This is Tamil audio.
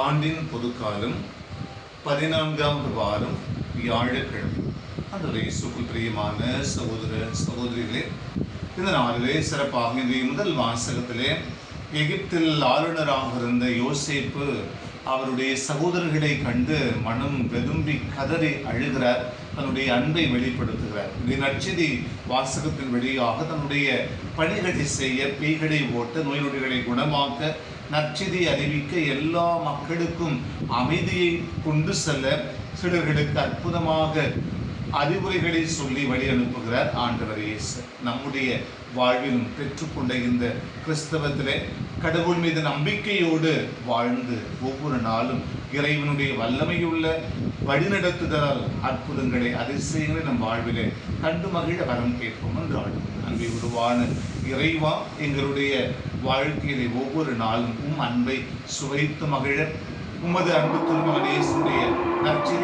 ஆண்டின் பொதுக்காலம் 14வது வாரம் வியாழக்கிழமை. ஆண்டவரே இயேசுவுக்குள் பிரியமான சகோதர சகோதரிகளே, இந்த நாளிலே சிறப்பாக இன்றைய முதல் வாசகத்திலே எகிப்தில் ஆளுநராக இருந்த யோசேப்பு அவருடைய சகோதரர்களை கண்டு மனம் வெதும்பி கதறி அழுகிறார். தன்னுடைய அன்பை வெளிப்படுத்துகிறார். இந்த நற்செய்தி வாசகத்தின் வழியாக தன்னுடைய பணிகளை செய்ய, பேய்களை ஓட்ட, நோய் நொடிகளை குணமாக்க, நற்செய்தி அறிவிக்க, எல்லா மக்களுக்கும் அமைதியை கொண்டு செல்ல, சிலர்களுக்கு அற்புதமாக அறிவுரைகளை சொல்லி வழி அனுப்புகிறார் ஆண்டவர் இயேசு. நம்முடைய வாழ்விலும் பெற்றுக்கொண்ட இந்த கிறிஸ்தவத்திலே கடவுள் மீது நம்பிக்கையோடு வாழ்ந்து ஒவ்வொரு நாளும் இறைவனுடைய வல்லமையுள்ள வழிநடத்துதல் அற்புதங்களை அதிசயங்களை நம் வாழ்விலே கண்டு மகிழ வரம் கேட்போம் என்று அன்பை உருவான இறைவா, எங்களுடைய வாழ்க்கையிலே ஒவ்வொரு நாளும் அன்பை சுவைத்து மகிழ உமது அன்பு திருமகன் இயேசுடைய நற்செய்தி